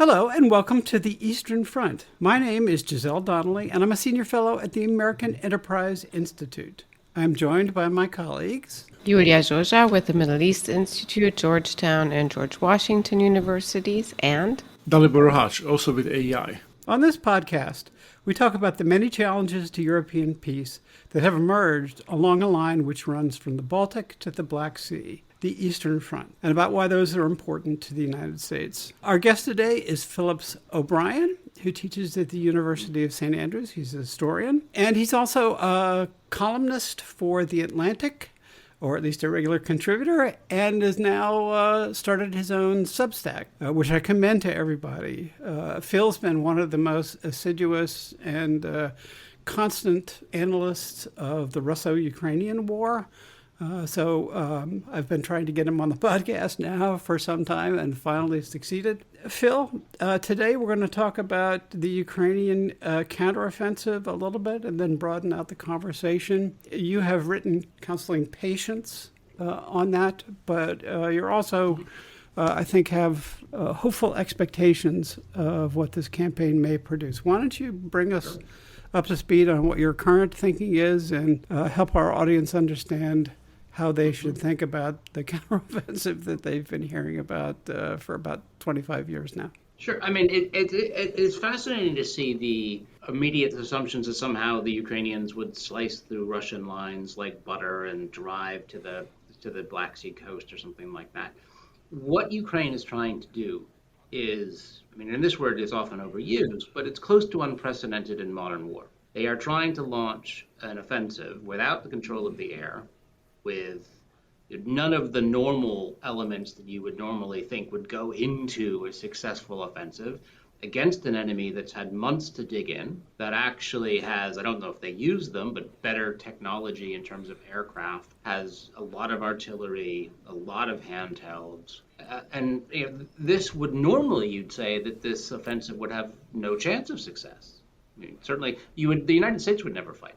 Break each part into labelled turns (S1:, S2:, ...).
S1: Hello and welcome to the Eastern Front. My name is Giselle Donnelly and I'm a senior fellow at the American Enterprise Institute. I'm joined by my colleagues
S2: Yulia Zhoja with the Middle East Institute, Georgetown and George Washington Universities, and
S3: Dalibor Hach, also with AEI.
S1: On this podcast, we talk about the many challenges to European peace that have emerged along a line which runs from the Baltic to the Black Sea, the Eastern Front, and about why those are important to the United States. Our guest today is Phillips O'Brien, who teaches at the University of St. Andrews. He's a historian, and he's also a columnist for The Atlantic, or at least a regular contributor, and has now started his own Substack, which I commend to everybody. Phil's been one of the most assiduous and constant analysts of the Russo-Ukrainian war. So I've been trying to get him on the podcast now for some time and finally succeeded. Phil, today we're going to talk about the Ukrainian counteroffensive a little bit and then broaden out the conversation. You have written Counseling Patience on that, but you're also, I think, have hopeful expectations of what this campaign may produce. Why don't you bring us up to speed on what your current thinking is and help our audience understand how they should think about the counteroffensive that they've been hearing about for about 25 years now.
S4: Sure. I mean, it's fascinating to see the immediate assumptions that somehow the Ukrainians would slice through Russian lines like butter and drive to the Black Sea coast or something like that. What Ukraine is trying to do is, I mean, and this word is often overused, but it's close to unprecedented in modern war. They are trying to launch an offensive without the control of the air, with none of the normal elements that you would normally think would go into a successful offensive, against an enemy that's had months to dig in, that actually has, I don't know if they use them, but better technology in terms of aircraft, has a lot of artillery, a lot of handhelds. And this would normally, you'd say that this offensive would have no chance of success. I mean, certainly, the United States would never fight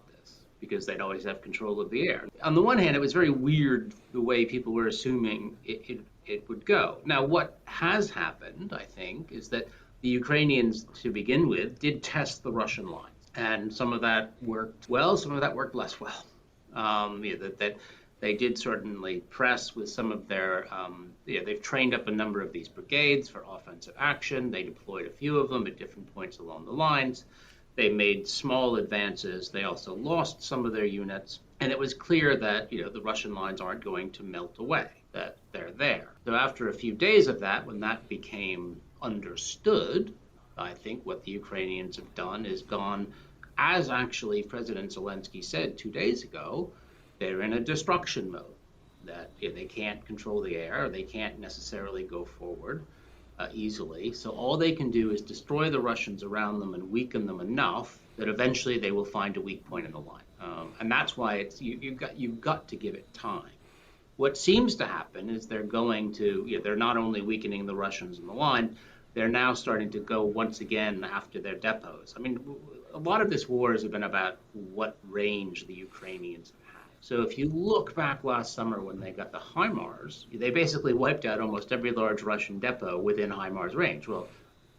S4: because they'd always have control of the air. On the one hand, it was very weird the way people were assuming it would go. Now, what has happened, I think, is that the Ukrainians, to begin with, did test the Russian lines. And some of that worked well, some of that worked less well. That they did certainly press with some of their, they've trained up a number of these brigades for offensive action. They deployed a few of them at different points along the lines. They made small advances. They also lost some of their units. And it was clear that, the Russian lines aren't going to melt away, that they're there. So after a few days of that, when that became understood, I think what the Ukrainians have done is gone, as actually President Zelensky said 2 days ago, they're in a destruction mode, that they can't control the air, they can't necessarily go forward easily. So all they can do is destroy the Russians around them and weaken them enough that eventually they will find a weak point in the line. And that's why you've got to give it time. What seems to happen is they're going to, they're not only weakening the Russians in the line, they're now starting to go once again after their depots. I mean, a lot of this war has been about what range the Ukrainians have had. So if you look back last summer when they got the HIMARS, they basically wiped out almost every large Russian depot within HIMARS range. Well,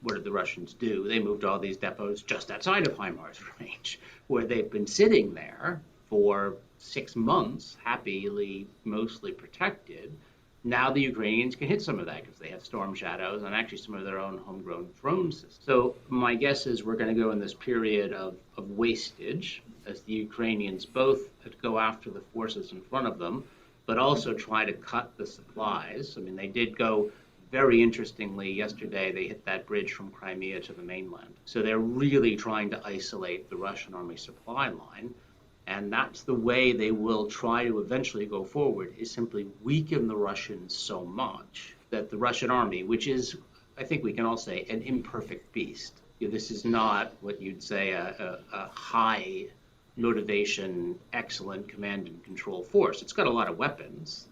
S4: what did the Russians do? They moved all these depots just outside of HIMARS range, where they've been sitting there for 6 months, happily, mostly protected. Now the Ukrainians can hit some of that because they have Storm Shadows and actually some of their own homegrown drone systems. So my guess is we're going to go in this period of wastage as the Ukrainians both go after the forces in front of them, but also try to cut the supplies. I mean, they did go, very interestingly, yesterday they hit that bridge from Crimea to the mainland. So they're really trying to isolate the Russian army supply line. And that's the way they will try to eventually go forward, is simply weaken the Russians so much that the Russian army, which is, I think we can all say, an imperfect beast. This is not what you'd say a high motivation, excellent command and control force. It's got a lot of weapons,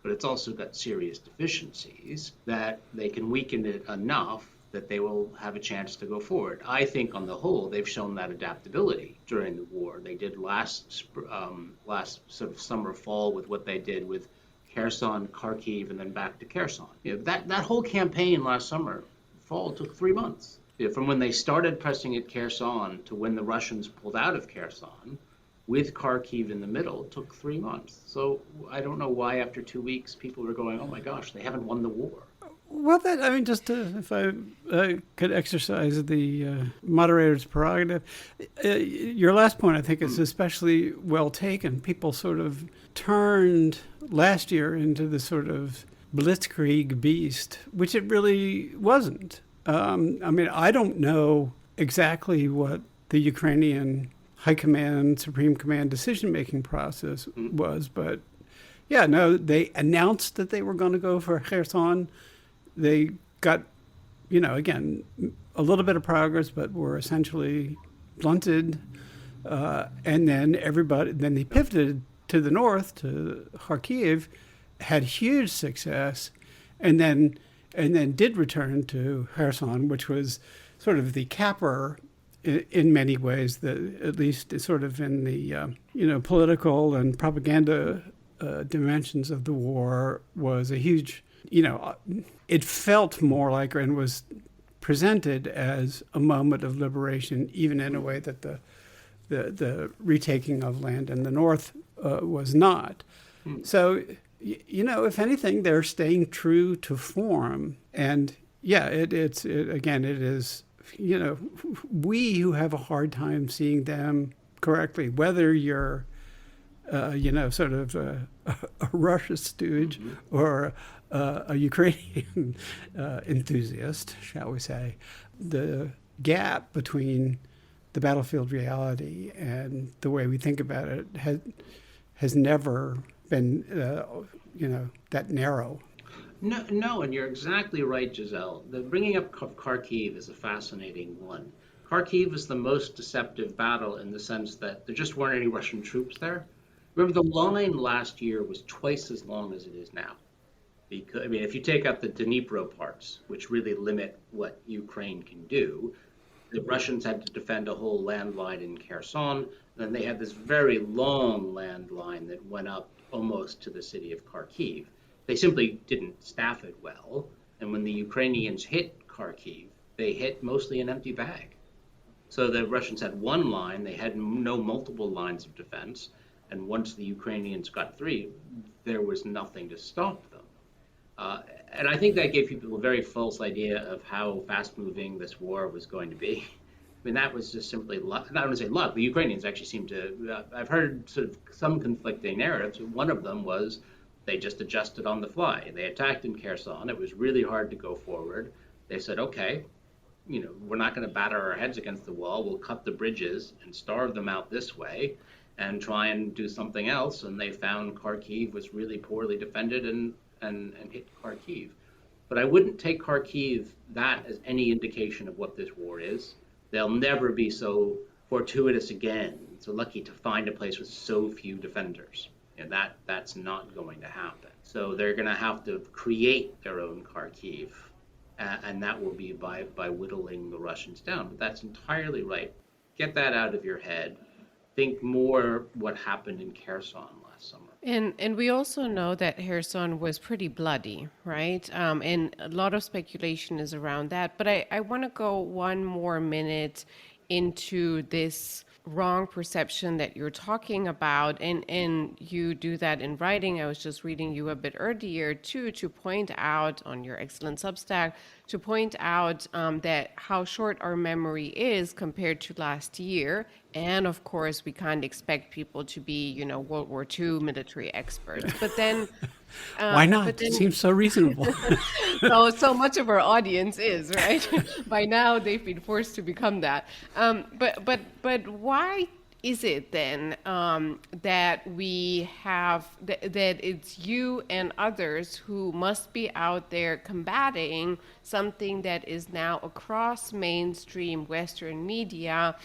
S4: but it's also got serious deficiencies that they can weaken it enough that they will have a chance to go forward. I think on the whole, they've shown that adaptability during the war. They did last sort of summer, fall with what they did with Kherson, Kharkiv, and then back to Kherson. That whole campaign last summer fall took 3 months. From when they started pressing at Kherson to when the Russians pulled out of Kherson, with Kharkiv in the middle, took 3 months. So I don't know why after 2 weeks people were going, oh my gosh, they haven't won the war.
S1: Well, just if I could exercise the moderator's prerogative, your last point, I think, is especially well taken. People sort of turned last year into the sort of blitzkrieg beast, which it really wasn't. I don't know exactly what the Ukrainian High Command, Supreme Command decision-making process was, but yeah, no, they announced that they were going to go for Kherson. They got, again, a little bit of progress, but were essentially blunted. And then then they pivoted to the north, to Kharkiv, had huge success, and then did return to Kherson, which was sort of the capper in many ways, at least sort of in the political and propaganda dimensions of the war, was a huge, it felt more like, and was presented as a moment of liberation, even in a way that the retaking of land in the north was not. So, if anything, they're staying true to form. And yeah, it is, we who have a hard time seeing them correctly, whether you're, sort of a Russia stooge or a Ukrainian enthusiast, shall we say, the gap between the battlefield reality and the way we think about it has never been, that narrow.
S4: No, and you're exactly right, Giselle. The bringing up of Kharkiv is a fascinating one. Kharkiv is the most deceptive battle in the sense that there just weren't any Russian troops there. Remember, the line last year was twice as long as it is now. Because, if you take out the Dnipro parts, which really limit what Ukraine can do, the Russians had to defend a whole landline in Kherson. Then they had this very long landline that went up almost to the city of Kharkiv. They simply didn't staff it well. And when the Ukrainians hit Kharkiv, they hit mostly an empty bag. So the Russians had one line, they had no multiple lines of defense. And once the Ukrainians got through, there was nothing to stop them. And I think that gave people a very false idea of how fast-moving this war was going to be. That was just simply luck. Not want to say luck. The Ukrainians actually seemed to. I've heard sort of some conflicting narratives. One of them was they just adjusted on the fly. They attacked in Kherson. It was really hard to go forward. They said, okay, we're not going to batter our heads against the wall. We'll cut the bridges and starve them out this way and try and do something else. And they found Kharkiv was really poorly defended and hit Kharkiv. But I wouldn't take Kharkiv that as any indication of what this war is. They'll never be so fortuitous again, so lucky to find a place with so few defenders. That's not going to happen. So they're going to have to create their own Kharkiv, and that will be by whittling the Russians down. But that's entirely right. Get that out of your head. Think more what happened in Kherson last summer.
S2: And we also know that Kherson was pretty bloody, right? And a lot of speculation is around that. But I want to go one more minute into this wrong perception that you're talking about. And you do that in writing. I was just reading you a bit earlier, too, to point out on your excellent Substack, to point out that how short our memory is compared to last year. And of course, we can't expect people to be, World War II military experts. But then,
S1: why not? It seems so reasonable.
S2: so much of our audience is, right? By now, they've been forced to become that. But why is it then that we have that it's you and others who must be out there combating something that is now across mainstream Western media?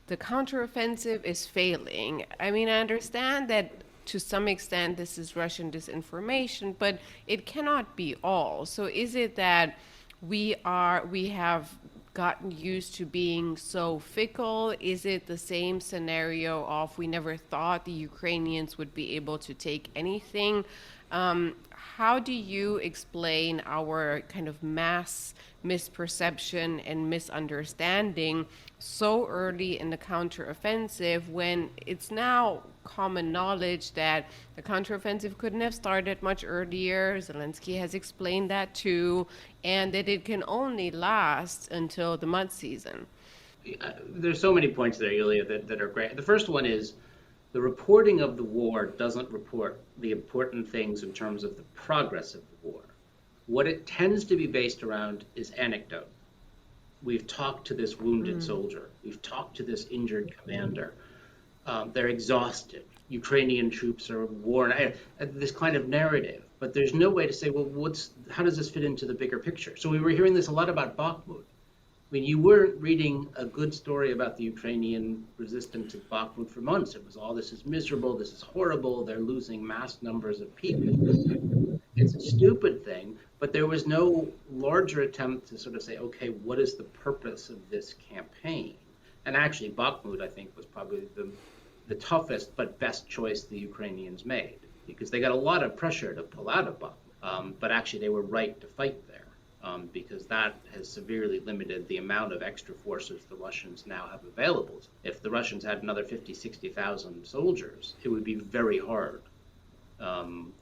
S2: The counteroffensive is failing. I understand that to some extent this is Russian disinformation, but it cannot be all. So is it that we have gotten used to being so fickle? Is it the same scenario of we never thought the Ukrainians would be able to take anything? how do you explain our kind of mass misperception and misunderstanding so early in the counteroffensive when it's now common knowledge that the counteroffensive couldn't have started much earlier? Zelensky has explained that too, and that it can only last until the mud season.
S4: There's so many points there, Yulia, that are great. The first one is the reporting of the war doesn't report the important things in terms of the progress of the war. What it tends to be based around is anecdote. We've talked to this wounded soldier. We've talked to this injured commander. They're exhausted. Ukrainian troops are worn. This kind of narrative. But there's no way to say, well, how does this fit into the bigger picture? So we were hearing this a lot about Bakhmut. I mean, you weren't reading a good story about the Ukrainian resistance at Bakhmut for months. It was all, this is miserable, this is horrible, they're losing mass numbers of people. It's a stupid thing, but there was no larger attempt to sort of say, okay, what is the purpose of this campaign? And actually, Bakhmut, I think, was probably the toughest but best choice the Ukrainians made, because they got a lot of pressure to pull out of Bakhmut, but actually they were right to fight there. Because that has severely limited the amount of extra forces the Russians now have available. If the Russians had another 50, 60,000 soldiers, it would be very hard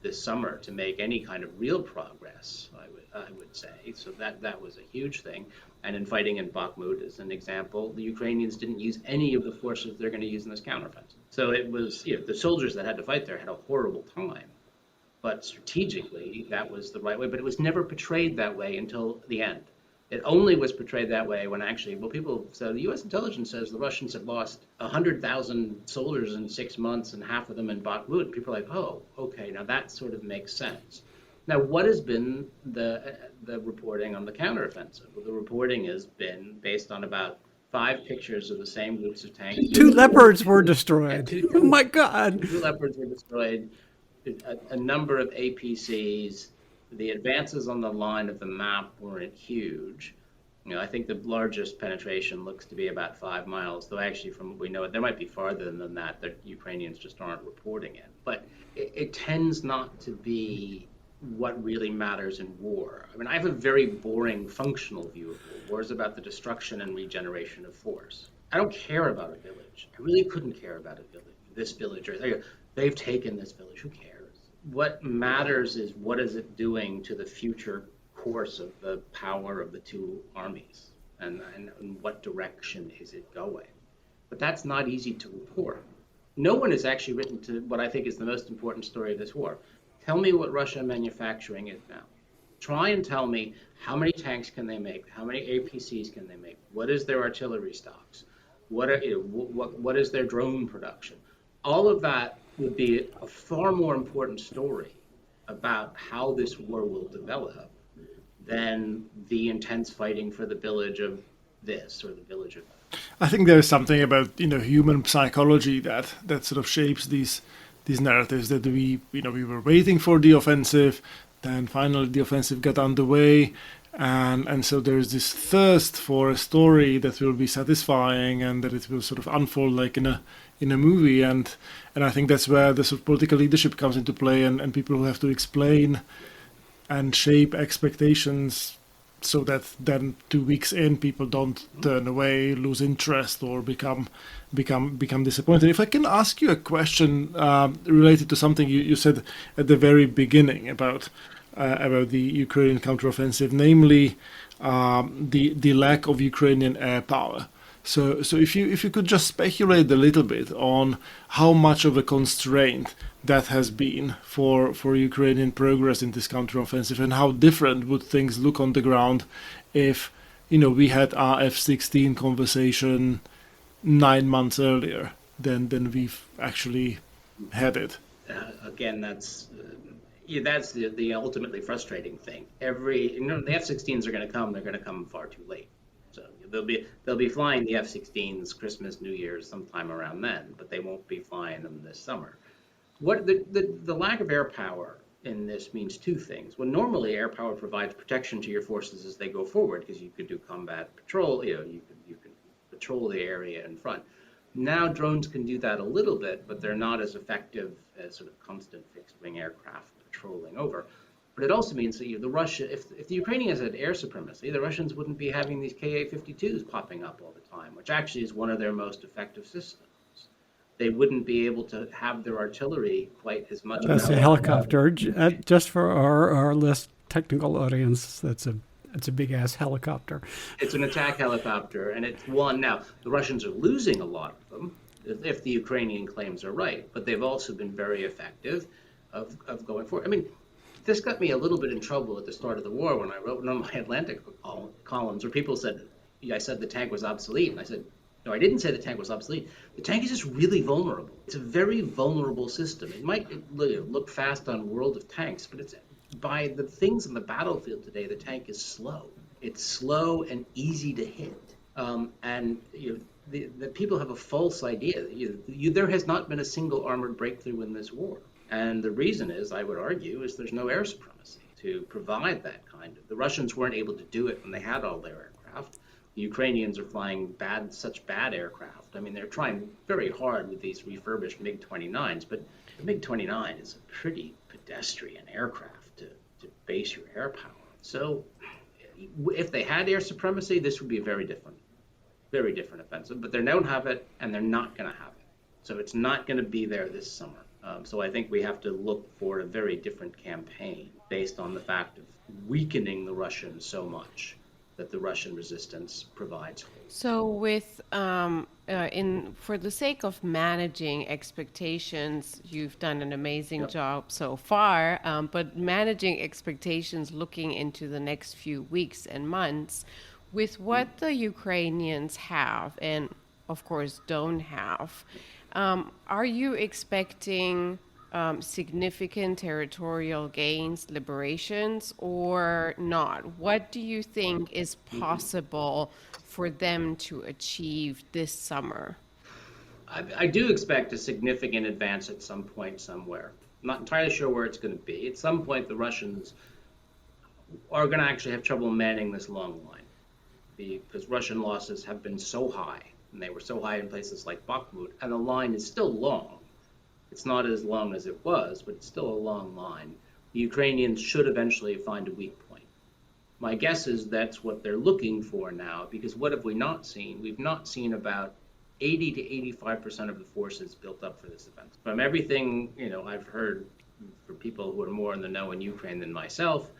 S4: this summer to make any kind of real progress, I would say. So that was a huge thing. And in fighting in Bakhmut, as an example, the Ukrainians didn't use any of the forces they're going to use in this counteroffensive. So it was, the soldiers that had to fight there had a horrible time. But strategically, that was the right way. But it was never portrayed that way until the end. It only was portrayed that way when actually, people said, the U.S. intelligence says the Russians have lost 100,000 soldiers in 6 months and half of them in Bakhmut. And people are like, oh, okay, now that sort of makes sense. Now, what has been the reporting on the counteroffensive? Well, the reporting has been based on about 5 pictures of the same groups of tanks.
S1: 2 leopards were destroyed. Oh, my God.
S4: 2 leopards were destroyed. A number of APCs. The advances on the line of the map weren't huge. I think the largest penetration looks to be about 5 miles, though actually from what we know, there might be farther than that Ukrainians just aren't reporting it. But it tends not to be what really matters in war. I mean, I have a very boring functional view of war. War is about the destruction and regeneration of force. I don't care about a village. I really couldn't care about a village. This village, or they've taken this village. Who cares? What matters is what is it doing to the future course of the power of the 2 armies, and in what direction is it going? But that's not easy to report. No one has actually written to what I think is the most important story of this war. Tell me what Russia manufacturing is now. Try and tell me how many tanks can they make, how many APCs can they make, what is their artillery stocks, what is their drone production. All of that would be a far more important story about how this war will develop than the intense fighting for the village of this or the village of that.
S3: I think there's something about human psychology that sort of shapes these narratives, that we were waiting for the offensive, then finally the offensive got underway, and so there's this thirst for a story that will be satisfying and that it will sort of unfold like in a movie, and I think that's where the sort of political leadership comes into play, and people who have to explain and shape expectations so that then 2 weeks in people don't turn away, lose interest, or become disappointed. If I can ask you a question related to something you said at the very beginning about the Ukrainian counteroffensive, namely the lack of Ukrainian air power. So if you could just speculate a little bit on how much of a constraint that has been for Ukrainian progress in this counteroffensive, and how different would things look on the ground if we had our F-16 conversation 9 months earlier than we've actually had it.
S4: Again, that's the ultimately frustrating thing. The F-16s are going to come. They're going to come far too late. So they'll be flying the F-16s Christmas, New Year's, sometime around then, but they won't be flying them this summer. What the lack of air power in this means 2 things. Well, normally air power provides protection to your forces as they go forward, because you could do combat patrol. You can patrol the area in front. Now drones can do that a little bit, but they're not as effective as sort of constant fixed-wing aircraft patrolling over. But it also means that if the Ukrainians had air supremacy, the Russians wouldn't be having these Ka-52s popping up all the time, which actually is one of their most effective systems. They wouldn't be able to have their artillery quite as much.
S1: That's a helicopter. Just for our less technical audience, that's a big ass helicopter.
S4: It's an attack helicopter, and it's one. Now, the Russians are losing a lot of them, if the Ukrainian claims are right, but they've also been very effective of going forward. I mean, this got me a little bit in trouble at the start of the war when I wrote one of my Atlantic columns where people said, I said the tank was obsolete. And I said, no, I didn't say the tank was obsolete. The tank is just really vulnerable. It's a very vulnerable system. It might look fast on World of Tanks, but it's by the things on the battlefield today, the tank is slow. It's slow and easy to hit. The people have a false idea. There has not been a single armored breakthrough in this war. And the reason is, I would argue, is there's no air supremacy to provide that kind of. The Russians weren't able to do it when they had all their aircraft. The Ukrainians are flying such bad aircraft. I mean, they're trying very hard with these refurbished MiG-29s, but the MiG-29 is a pretty pedestrian aircraft to base your air power. So if they had air supremacy, this would be a very different offensive. But they don't have it, and they're not going to have it. So it's not going to be there this summer. So I think we have to look for a very different campaign based on the fact of weakening the Russians so much that the Russian resistance provides.
S2: So with for the sake of managing expectations, you've done an amazing job so far, but managing expectations looking into the next few weeks and months, with what the Ukrainians have and of course don't have, are you expecting significant territorial gains, liberations, or not? What do you think is possible for them to achieve this summer?
S4: I do expect a significant advance at some point somewhere. I'm not entirely sure where it's going to be. At some point, the Russians are going to actually have trouble manning this long line because Russian losses have been so high, and they were so high in places like Bakhmut, and the line is still long. It's not as long as it was, but it's still a long line. The Ukrainians should eventually find a weak point. My guess is that's what they're looking for now, because what have we not seen? We've not seen about 80 to 85% of the forces built up for this event. From everything I've heard from people who are more in the know in Ukraine than myself,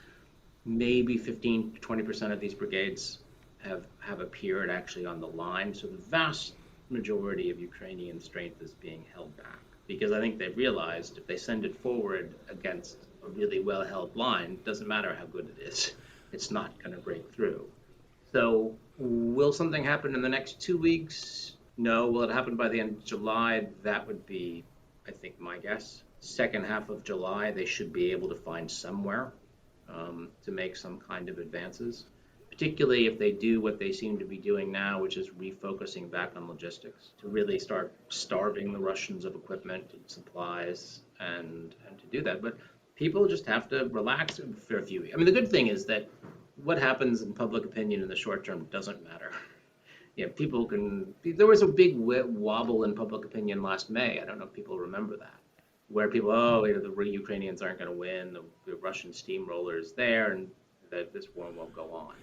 S4: maybe 15 to 20% of these brigades have appeared actually on the line. So the vast majority of Ukrainian strength is being held back, because I think they've realized if they send it forward against a really well-held line, it doesn't matter how good it is, it's not going to break through. So will something happen in the next 2 weeks? No. Will it happen by the end of July? That would be, I think, my guess. Second half of July, they should be able to find somewhere to make some kind of advances, particularly if they do what they seem to be doing now, which is refocusing back on logistics, to really start starving the Russians of equipment and supplies and to do that. But people just have to relax for a few weeks. I mean, the good thing is that what happens in public opinion in the short term doesn't matter. People can. There was a big wobble in public opinion last May. I don't know if people remember that, where people, the Ukrainians aren't going to win, the Russian steamroller is there, and that this war won't go on.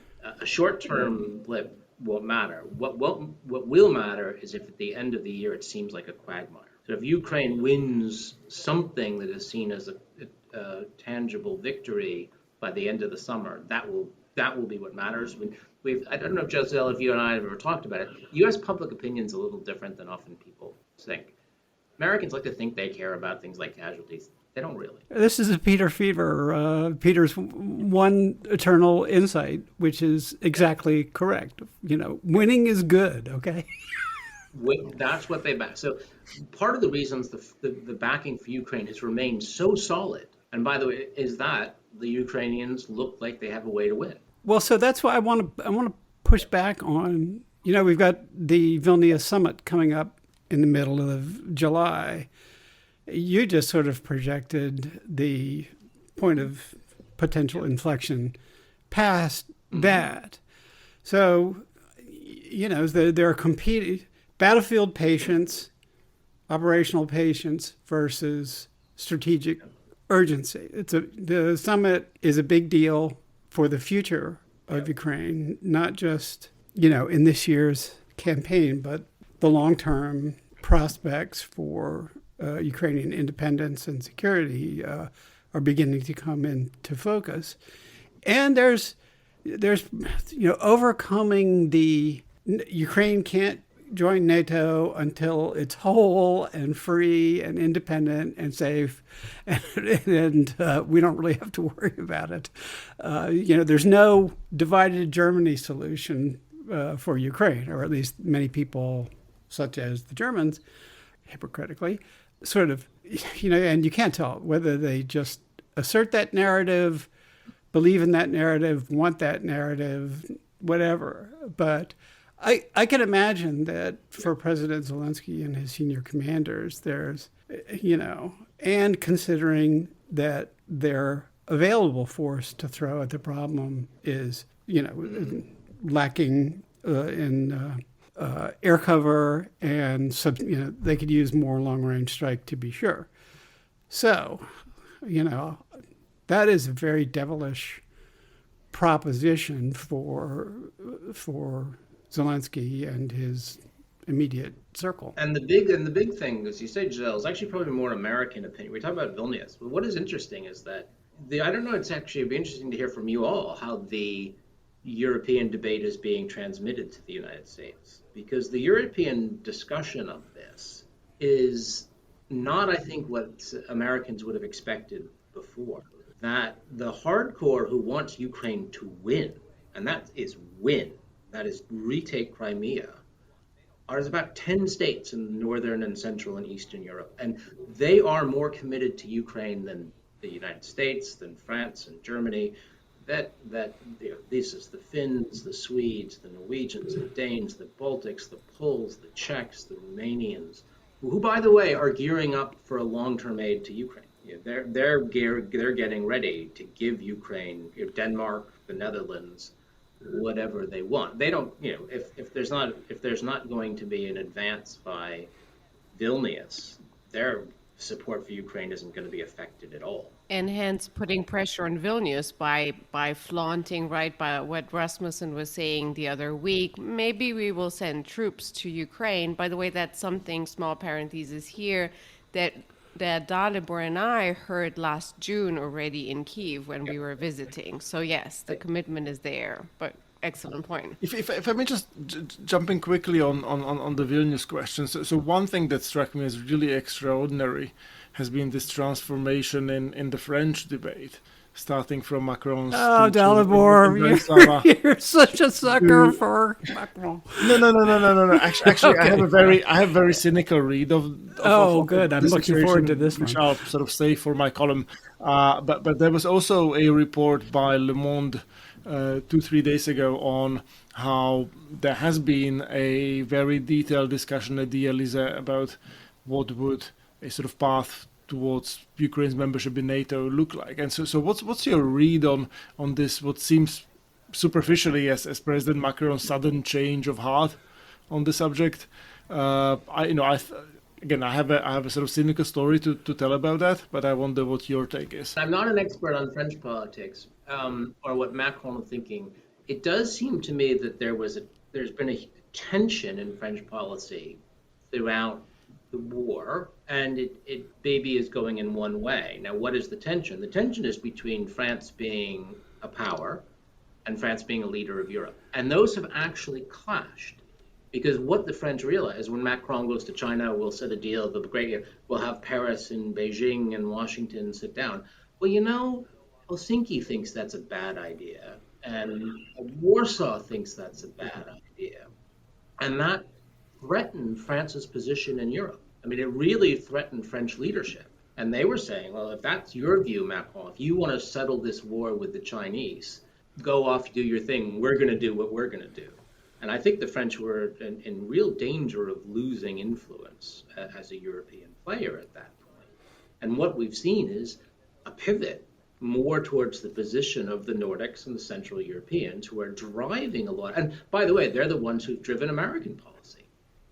S4: A short-term blip won't matter. What will matter is if at the end of the year it seems like a quagmire. So if Ukraine wins something that is seen as a tangible victory by the end of the summer, that will be what matters. I don't know, Giselle, if you and I have ever talked about it. U.S. public opinion is a little different than often people think. Americans like to think they care about things like casualties. They don't really.
S1: This is a Peter fever. Peter's one eternal insight, which is exactly correct. Winning is good, okay?
S4: That's what they back. So part of the reasons the backing for Ukraine has remained so solid, and by the way, is that the Ukrainians look like they have a way to win.
S1: Well, so that's why I want to push back on. We've got the Vilnius summit coming up in the middle of July. You just sort of projected the point of potential inflection past that. So, there are competing battlefield patience, operational patience versus strategic urgency. The summit is a big deal for the future of Ukraine, not just, in this year's campaign, but the long-term prospects for Ukrainian independence and security are beginning to come into focus. And there's overcoming the Ukraine can't join NATO until it's whole and free and independent and safe, and we don't really have to worry about it. There's no divided Germany solution for Ukraine, or at least many people, such as the Germans, hypocritically, sort of, and you can't tell whether they just assert that narrative, believe in that narrative, want that narrative, whatever. But I can imagine that for President Zelensky and his senior commanders, there's, and considering that their available force to throw at the problem is, lacking in air cover, and they could use more long-range strike to be sure. So, that is a very devilish proposition for Zelensky and his immediate circle.
S4: And the big thing, as you say, Giselle, is actually probably more American opinion. We talk about Vilnius, but what is interesting is that I don't know. It'd be interesting to hear from you all how the European debate is being transmitted to the United States, because the European discussion of this is not, I think, what Americans would have expected before. That the hardcore who wants Ukraine to win, and that is win, that is retake Crimea, there's about 10 states in Northern and Central and Eastern Europe, and they are more committed to Ukraine than the United States, than France and Germany. This is the Finns, the Swedes, the Norwegians, the Danes, the Baltics, the Poles, the Czechs, the Romanians, who, by the way, are gearing up for a long-term aid to Ukraine. They're getting ready to give Ukraine, Denmark, the Netherlands, whatever they want. They don't, if there's not going to be an advance by Vilnius, their support for Ukraine isn't going to be affected at all.
S2: And hence putting pressure on Vilnius by flaunting, right, by what Rasmussen was saying the other week, maybe we will send troops to Ukraine. By the way, that's something, small parenthesis here, that Dalibor and I heard last June already in Kyiv when we were visiting. So yes, the commitment is there, but excellent point.
S3: If I may just jump in quickly on the Vilnius question. So one thing that struck me as really extraordinary has been this transformation in the French debate, starting from Macron's speech
S1: Dalibor, you're such a sucker for Macron.
S3: No. Actually, okay. I have very cynical read of
S1: good. I'm looking forward to this
S3: which
S1: one.
S3: I'll sort of save for my column. But there was also a report by Le Monde 2-3 days ago on how there has been a very detailed discussion at the Elysee about what would a sort of path towards Ukraine's membership in NATO look like. And so what's your read on this, what seems superficially as President Macron's sudden change of heart on the subject? I have a sort of cynical story to tell about that, but I wonder what your take is.
S4: I'm not an expert on French politics or what Macron is thinking. It does seem to me that there's been a tension in French policy throughout the war, and it maybe is going in one way. Now, what is the tension? The tension is between France being a power and France being a leader of Europe. And those have actually clashed. Because what the French realize, when Macron goes to China, we'll set a deal, we'll have Paris and Beijing and Washington sit down. Well, Helsinki thinks that's a bad idea, and Warsaw thinks that's a bad idea. And that threatened France's position in Europe. I mean, it really threatened French leadership. And they were saying, well, if that's your view, Macron, if you want to settle this war with the Chinese, go off, do your thing. We're going to do what we're going to do. And I think the French were in real danger of losing influence as a European player at that point. And what we've seen is a pivot more towards the position of the Nordics and the Central Europeans, who are driving a lot. And by the way, they're the ones who've driven American policy.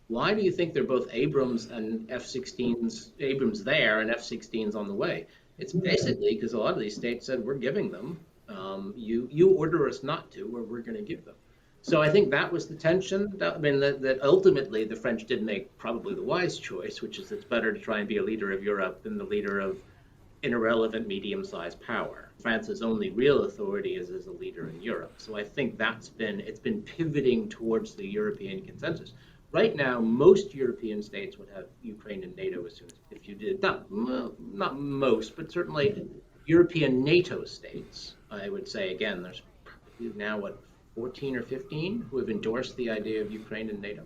S4: Why do you think they're both Abrams and F-16s, Abrams there and F-16s on the way? It's basically because a lot of these states said, we're giving them. You order us not to, or we're going to give them. So I think that was the tension. That ultimately the French did make probably the wise choice, which is it's better to try and be a leader of Europe than the leader of an irrelevant medium-sized power. France's only real authority is as a leader in Europe. So I think it's been pivoting towards the European consensus. Right now, most European states would have Ukraine in NATO as soon as, if you did, not most, but certainly European NATO states. I would say, again, there's now, 14 or 15 who have endorsed the idea of Ukraine in NATO.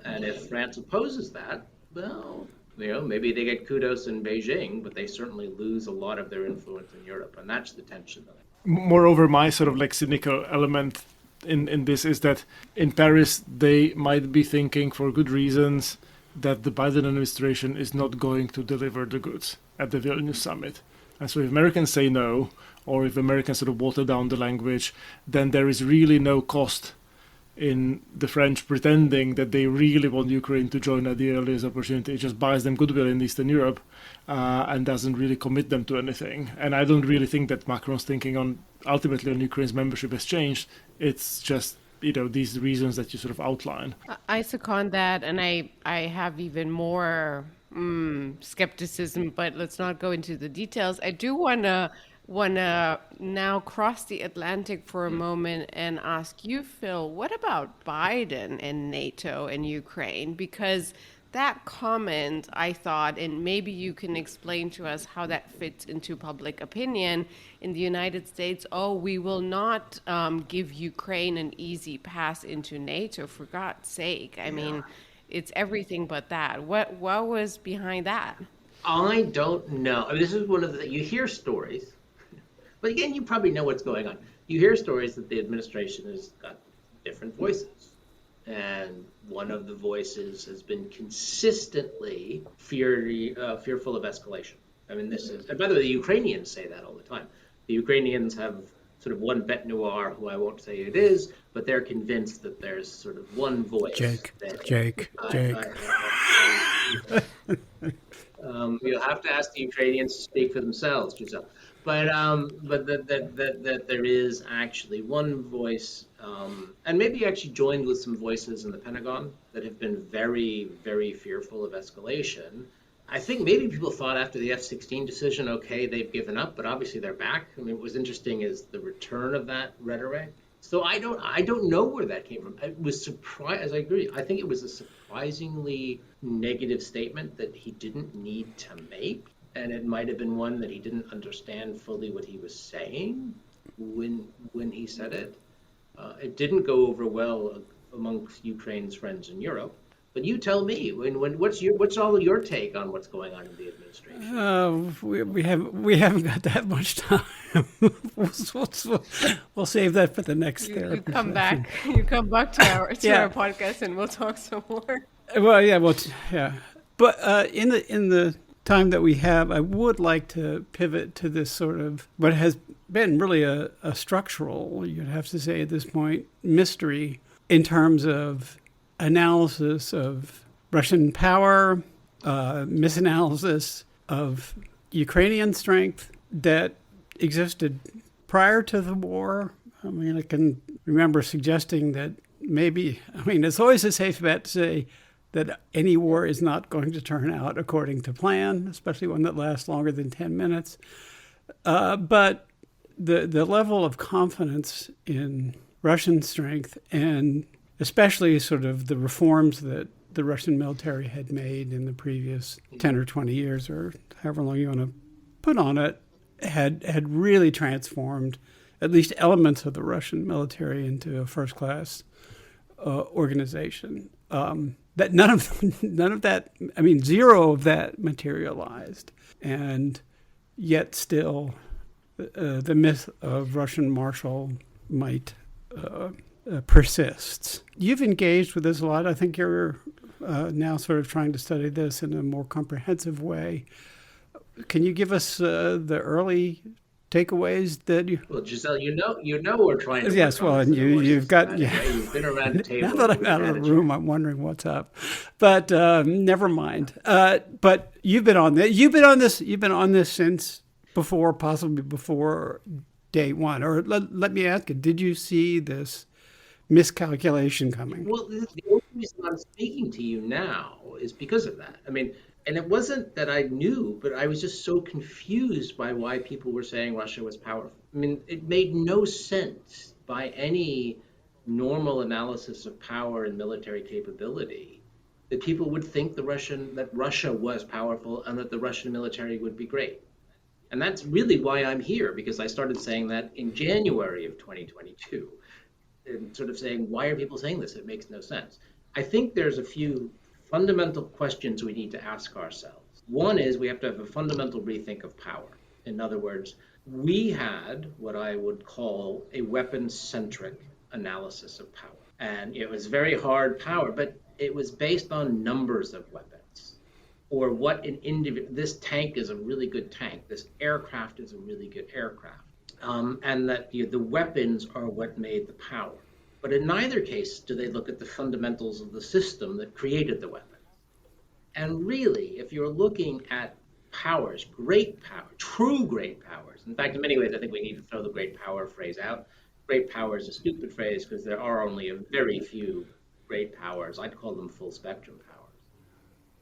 S4: And if France opposes that, well, maybe they get kudos in Beijing, but they certainly lose a lot of their influence in Europe. And that's the tension.
S3: Moreover, my sort of like cynical element in this is that in Paris, they might be thinking for good reasons that the Biden administration is not going to deliver the goods at the Vilnius summit. And so if Americans say no, or if Americans sort of water down the language, then there is really no cost in the French pretending that they really want Ukraine to join at the earliest opportunity. It just buys them goodwill in Eastern Europe and doesn't really commit them to anything. And I don't really think that Macron's thinking ultimately on Ukraine's membership has changed. It's just, these reasons that you sort of outline.
S2: I second that, and I have even more skepticism, but let's not go into the details. I do want to now cross the Atlantic for a moment and ask you, Phil, what about Biden and NATO and Ukraine? Because that comment, I thought, and maybe you can explain to us how that fits into public opinion in the United States. Oh, we will not give Ukraine an easy pass into NATO, for God's sake. I mean, it's everything but that. What was behind that?
S4: I don't know. I mean, this is one of you hear stories, but again, you probably know what's going on. You hear stories that the administration has got different voices. And one of the voices has been consistently fearful of escalation. I mean, and by the way, the Ukrainians say that all the time. The Ukrainians have sort of one bête noire, who I won't say it is, but they're convinced that there's sort of one voice.
S1: Jake.
S4: You'll have to ask the Ukrainians to speak for themselves, Giselle. But that there is actually one voice, and maybe actually joined with some voices in the Pentagon that have been very, very fearful of escalation. I think maybe people thought after the F-16 decision, okay, they've given up, but obviously they're back. I mean, what was interesting is the return of that rhetoric. So I don't know where that came from. It was I agree. I think it was a surprisingly negative statement that he didn't need to make. And it might have been one that he didn't understand fully what he was saying when he said it. It didn't go over well amongst Ukraine's friends in Europe. But you tell me, what's all of your take on what's going on in the administration?
S1: We haven't got that much time. We'll save that for the next therapy.
S2: You come back to our podcast, and we'll talk some more.
S1: Well, yeah. But in the time that we have, I would like to pivot to this sort of what has been really a structural, you'd have to say at this point, mystery in terms of analysis of Russian power, misanalysis of Ukrainian strength that existed prior to the war. I mean, I can remember suggesting that it's always a safe bet to say that any war is not going to turn out according to plan, especially one that lasts longer than 10 minutes. But the level of confidence in Russian strength, and especially sort of the reforms that the Russian military had made in the previous 10 or 20 years, or however long you want to put on it, had really transformed at least elements of the Russian military into a first-class organization. That none of that, zero of that materialized, and yet still the myth of Russian martial might persists. You've engaged with this a lot. I think you're now sort of trying to study this in a more comprehensive way. Can you give us the early takeaways that you?
S4: Well, Giselle, you know we're trying to.
S1: Yes, well, and you've got.
S4: You've been around the table.
S1: Now that I'm out of the room, I'm wondering what's up. But never mind. But you've been on this. You've been on this since possibly before day one? Or let me ask you, did you see this miscalculation coming?
S4: Well, the only reason I'm speaking to you now is because of that. I mean, and it wasn't that I knew, but I was just so confused by why people were saying Russia was powerful. I mean, it made no sense by any normal analysis of power and military capability that people would think that Russia was powerful and that the Russian military would be great. And that's really why I'm here, because I started saying that in January of 2022. And sort of saying, why are people saying this? It makes no sense. I think there's a few fundamental questions we need to ask ourselves. One is we have to have a fundamental rethink of power. In other words, we had what I would call a weapons-centric analysis of power. And it was very hard power, but it was based on numbers of weapons. Or what an individual, this tank is a really good tank, this aircraft is a really good aircraft. And that the weapons are what made the power. But in neither case do they look at the fundamentals of the system that created the weapons. And really, if you're looking at powers, great power, true great powers, in fact, in many ways, I think we need to throw the great power phrase out. Great power is a stupid phrase because there are only a very few great powers. I'd call them full spectrum powers.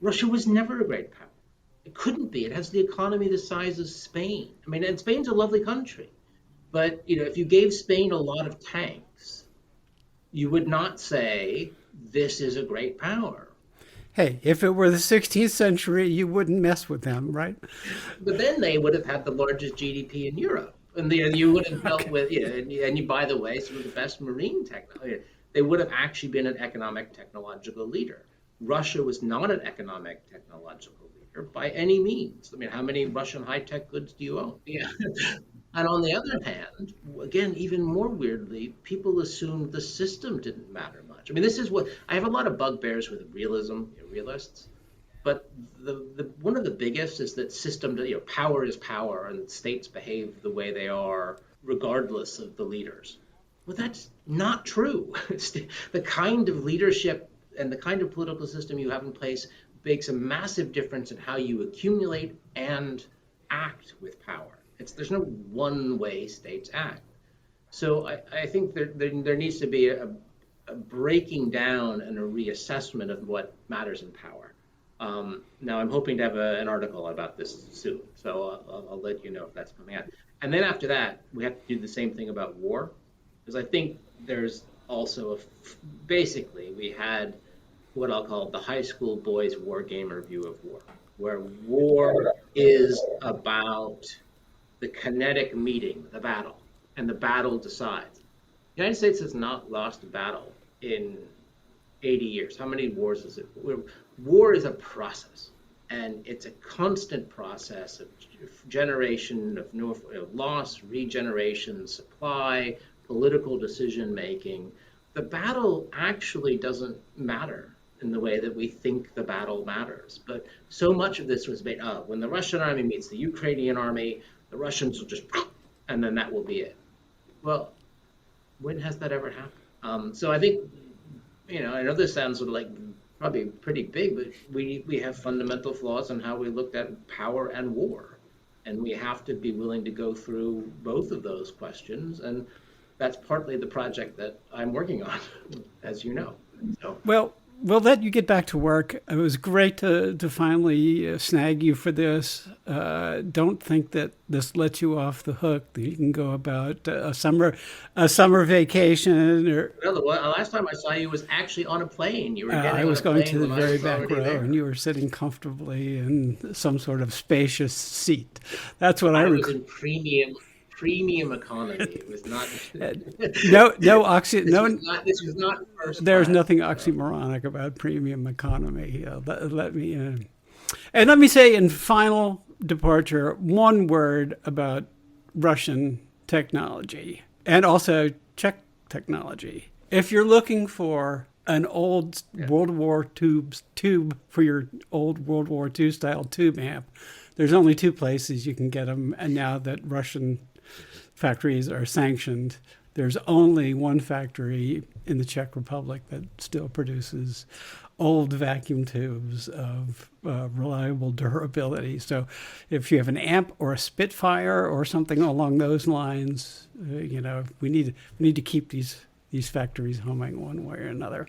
S4: Russia was never a great power. It couldn't be. It has the economy the size of Spain. I mean, and Spain's a lovely country. But, if you gave Spain a lot of tanks, you would not say this is a great power.
S1: Hey, if it were the 16th century, you wouldn't mess with them, right?
S4: But then they would have had the largest GDP in Europe. And you would have dealt with, by the way, some of the best marine technology. They would have actually been an economic technological leader. Russia was not an economic technological leader by any means. I mean, how many Russian high-tech goods do you own? Yeah. And on the other hand, again, even more weirdly, people assumed the system didn't matter much. I mean, this is what I have a lot of bugbears with realists, but the one of the biggest is that power is power, and states behave the way they are regardless of the leaders. Well, that's not true. The kind of leadership and the kind of political system you have in place makes a massive difference in how you accumulate and act with power. There's no one way states act. So I think there needs to be a breaking down and a reassessment of what matters in power. Now I'm hoping to have an article about this soon, so I'll let you know if that's coming out. And then after that, we have to do the same thing about war, because I think there's also basically we had what I'll call the high school boys war gamer view of war, where war is about the kinetic meeting, the battle, and the battle decides. The United States has not lost a battle in 80 years. How many wars is it? War is a process, and it's a constant process of generation of loss, regeneration, supply, political decision making. The battle actually doesn't matter in the way that we think the battle matters. But so much of this was made up. When the Russian army meets the Ukrainian army, the Russians will just, and then that will be it. Well, when has that ever happened? So I think, I know this sounds sort of like probably pretty big, but we have fundamental flaws in how we looked at power and war. And we have to be willing to go through both of those questions. And that's partly the project that I'm working on, as you know. So.
S1: Well, we'll let you get back to work. It was great to finally snag you for this. Don't think that this lets you off the hook. That you can go about a summer vacation. Or
S4: well, the last time I saw you was actually on a plane. You were
S1: I was going to the very back row, and you were sitting comfortably in some sort of spacious seat. That's what I
S4: was in premium economy. It was not.
S1: This was not first. There's nothing oxymoronic about premium economy. Let me say in final departure one word about Russian technology and also Czech technology. If you're looking for an old World War tube for your old World War II style tube amp, there's only two places you can get them, and now that Russian factories are sanctioned, There's only one factory in the Czech Republic that still produces old vacuum tubes of reliable durability. So if you have an amp or a Spitfire or something along those lines, we need to keep these factories humming one way or another.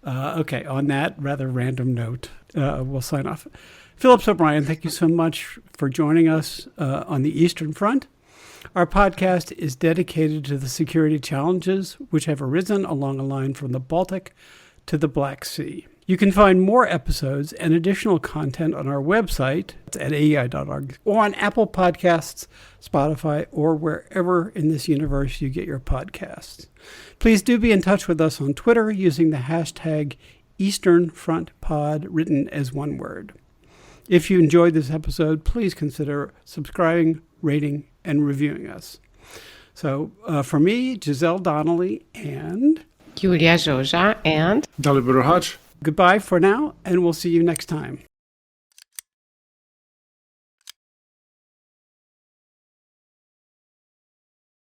S1: Okay, on that rather random note, we'll sign off. Phillips O'Brien, thank you so much for joining us on the Eastern Front. Our podcast is dedicated to the security challenges which have arisen along a line from the Baltic to the Black Sea. You can find more episodes and additional content on our website at aei.org or on Apple Podcasts, Spotify, or wherever in this universe you get your podcasts. Please do be in touch with us on Twitter using the hashtag EasternFrontPod, written as one word. If you enjoyed this episode, please consider subscribing, rating, and reviewing us. So for me, Giselle Donnelly, and
S2: Julia Joja and
S3: Dalibor Hutch.
S1: goodbye for now, and we'll see you next time.